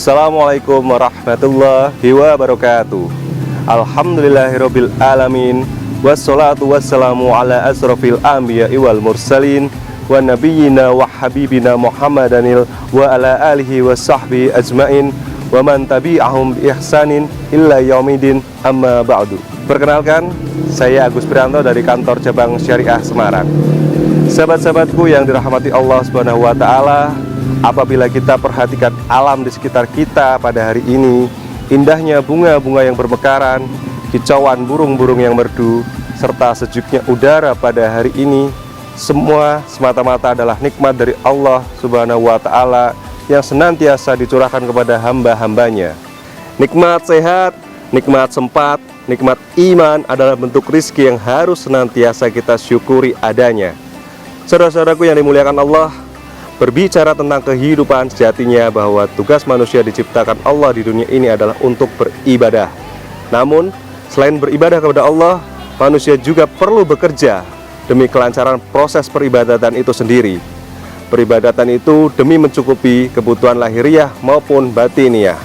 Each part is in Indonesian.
Assalamualaikum warahmatullahi wabarakatuh. Alhamdulillahirabbil alamin. Wassalatu wassalamu ala asrofil anbiya'i wal mursalin wa nabiyyina wa habibina Muhammadanil wa ala alihi wa sahbihi ajmain wa man tabi'ahum bi ihsanin illa yaumidin, amma ba'du. Perkenalkan, saya Agus Prianto dari kantor cabang Syariah Semarang. Sahabat-sahabatku yang dirahmati Allah Subhanahu wa taala, apabila kita perhatikan alam di sekitar kita pada hari ini, indahnya bunga-bunga yang bermekaran, kicauan burung-burung yang merdu, serta sejuknya udara pada hari ini, semua semata-mata adalah nikmat dari Allah Subhanahu wa taala yang senantiasa dicurahkan kepada hamba-hambanya. Nikmat sehat, nikmat sempat, nikmat iman adalah bentuk rizki yang harus senantiasa kita syukuri adanya. Saudara-saudaraku yang dimuliakan Allah, berbicara tentang kehidupan sejatinya bahwa tugas manusia diciptakan Allah di dunia ini adalah untuk beribadah. Namun, selain beribadah kepada Allah, manusia juga perlu bekerja demi kelancaran proses peribadatan itu sendiri. Peribadatan itu demi mencukupi kebutuhan lahiriah maupun batiniah.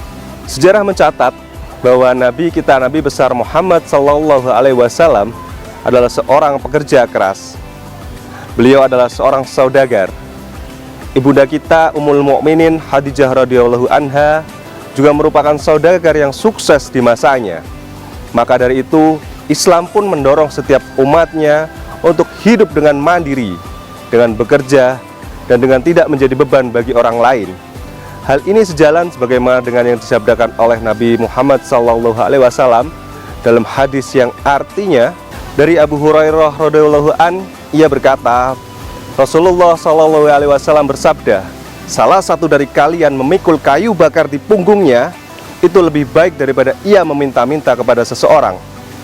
Sejarah mencatat bahwa Nabi kita, Nabi besar Muhammad SAW adalah seorang pekerja keras. Beliau adalah seorang saudagar. Ibunda kita Ummul Mukminin Khadijah radhiyallahu anha juga merupakan saudagar yang sukses di masanya. Maka dari itu, Islam pun mendorong setiap umatnya untuk hidup dengan mandiri, dengan bekerja, dan dengan tidak menjadi beban bagi orang lain. Hal ini sejalan sebagaimana dengan yang disabdakan oleh Nabi Muhammad SAW dalam hadis yang artinya, dari Abu Hurairah radhiyallahu an, ia berkata, Rasulullah SAW bersabda, salah satu dari kalian memikul kayu bakar di punggungnya itu lebih baik daripada ia meminta-minta kepada seseorang,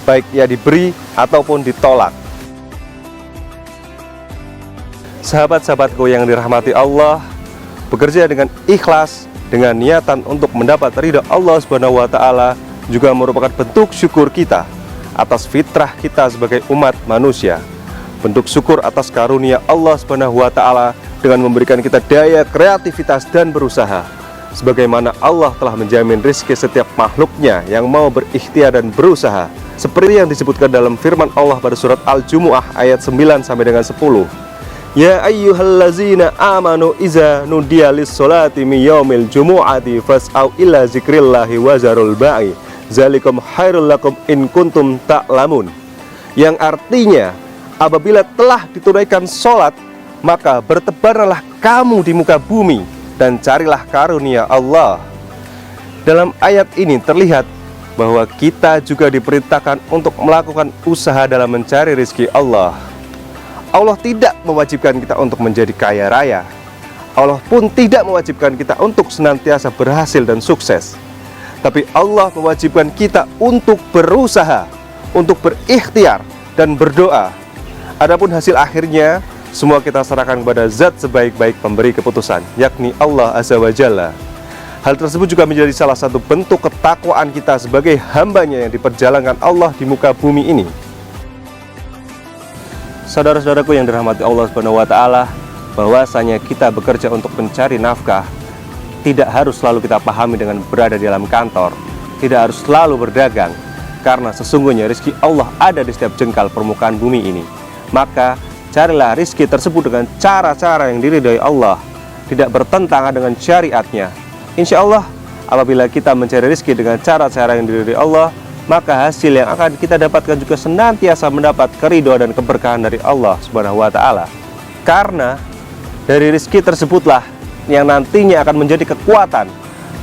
baik ia diberi ataupun ditolak. Sahabat-sahabatku yang dirahmati Allah, bekerja dengan ikhlas, dengan niatan untuk mendapat ridha Allah Subhanahu wa taala juga merupakan bentuk syukur kita atas fitrah kita sebagai umat manusia. Bentuk syukur atas karunia Allah Subhanahu wa taala dengan memberikan kita daya kreativitas dan berusaha. Sebagaimana Allah telah menjamin rizki setiap makhluknya yang mau berikhtiar dan berusaha, seperti yang disebutkan dalam firman Allah pada surat Al-Jumu'ah ayat 9 sampai dengan 10. Ya ayyuhallazina amanu iza nudiya lis-sholati min yaumil jumu'ati fas'au ila zikrillahi wa zarul ba'i zalikum khairul lakum in kuntum ta'lamun. Yang artinya, apabila telah ditunaikan sholat, maka bertebaranlah kamu di muka bumi dan carilah karunia Allah. Dalam ayat ini terlihat bahwa kita juga diperintahkan untuk melakukan usaha dalam mencari rezeki Allah. Allah tidak mewajibkan kita untuk menjadi kaya raya. Allah pun tidak mewajibkan kita untuk senantiasa berhasil dan sukses. Tapi Allah mewajibkan kita untuk berusaha, untuk berikhtiar dan berdoa. Adapun hasil akhirnya, semua kita serahkan kepada zat sebaik-baik pemberi keputusan, yakni Allah Azza wa Jalla. Hal tersebut juga menjadi salah satu bentuk ketakwaan kita sebagai hambanya yang diperjalankan Allah di muka bumi ini. Saudara-saudaraku yang dirahmati Allah Subhanahu wa taala, bahwasanya kita bekerja untuk mencari nafkah tidak harus selalu kita pahami dengan berada di dalam kantor, tidak harus selalu berdagang, karena sesungguhnya rezeki Allah ada di setiap jengkal permukaan bumi ini. Maka carilah rizki tersebut dengan cara-cara yang diridhai Allah, tidak bertentangan dengan syariatnya. Insya Allah, apabila kita mencari rizki dengan cara-cara yang diridhai Allah, maka hasil yang akan kita dapatkan juga senantiasa mendapat keridhaan dan keberkahan dari Allah Subhanahu wa taala. Karena dari rizki tersebutlah yang nantinya akan menjadi kekuatan,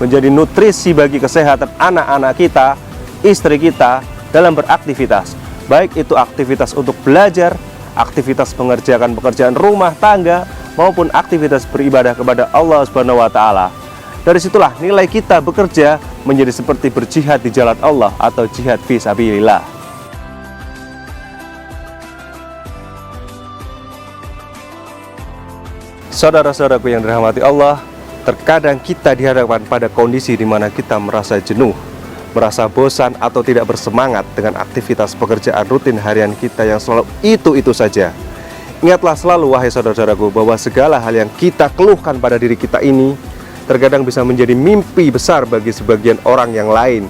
menjadi nutrisi bagi kesehatan anak-anak kita, istri kita dalam beraktivitas, baik itu aktivitas untuk belajar, aktivitas mengerjakan pekerjaan rumah tangga, maupun aktivitas beribadah kepada Allah Subhanahu wa taala. Dari situlah nilai kita bekerja menjadi seperti berjihad di jalan Allah atau jihad fi sabilillah. Saudara-saudaraku yang dirahmati Allah, terkadang kita dihadapkan pada kondisi di mana kita merasa jenuh, merasa bosan atau tidak bersemangat dengan aktivitas pekerjaan rutin harian kita yang selalu itu-itu saja. Ingatlah selalu, wahai saudara-saudaraku, bahwa segala hal yang kita keluhkan pada diri kita ini terkadang bisa menjadi mimpi besar bagi sebagian orang yang lain.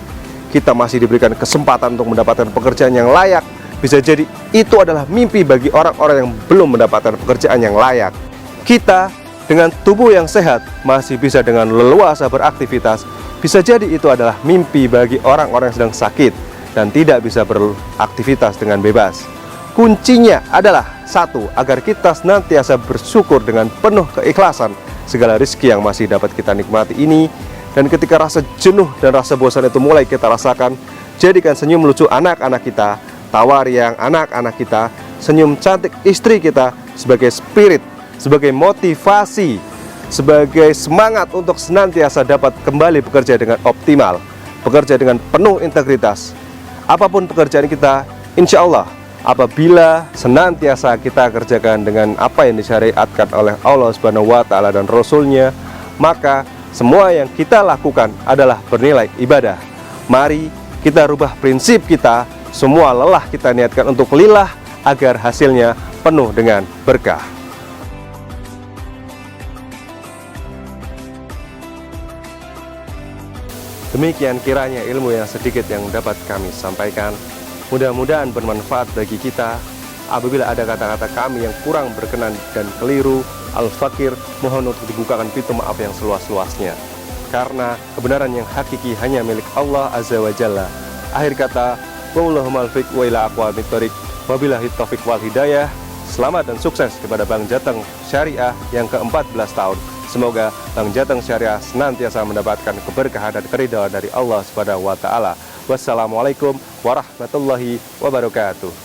Kita masih diberikan kesempatan untuk mendapatkan pekerjaan yang layak. Bisa jadi itu adalah mimpi bagi orang-orang yang belum mendapatkan pekerjaan yang layak. Kita dengan tubuh yang sehat masih bisa dengan leluasa beraktivitas. Bisa jadi itu adalah mimpi bagi orang-orang yang sedang sakit dan tidak bisa beraktivitas dengan bebas. Kuncinya adalah satu, agar kita senantiasa bersyukur dengan penuh keikhlasan segala rezeki yang masih dapat kita nikmati ini. Dan ketika rasa jenuh dan rasa bosan itu mulai kita rasakan, jadikan senyum lucu anak-anak kita, tawa riang anak-anak kita, senyum cantik istri kita sebagai spirit, sebagai motivasi, sebagai semangat untuk senantiasa dapat kembali bekerja dengan optimal, bekerja dengan penuh integritas. Apapun pekerjaan kita, insya Allah, apabila senantiasa kita kerjakan dengan apa yang disyariatkan oleh Allah Subhanahu wa Ta'ala dan Rasul-Nya, maka semua yang kita lakukan adalah bernilai ibadah. Mari kita rubah prinsip kita, semua lelah kita niatkan untuk lillah agar hasilnya penuh dengan berkah. Demikian kiranya ilmu yang sedikit yang dapat kami sampaikan. Mudah-mudahan bermanfaat bagi kita. Apabila ada kata-kata kami yang kurang berkenan dan keliru, Al-Fakir mohon untuk dibukakan pintu maaf yang seluas-luasnya. Karena kebenaran yang hakiki hanya milik Allah Azza wa Jalla. Akhir kata, wallahul muwaffiq wa ila aqwamit thoriq. Wabillahi taufiq wal hidayah. Selamat dan sukses kepada Bank Jateng Syariah yang ke-14 tahun. Semoga Bank Jateng Syariah senantiasa mendapatkan keberkahan dan keridhaan dari Allah Subhanahu wa Ta'ala. Wassalamualaikum warahmatullahi wabarakatuh.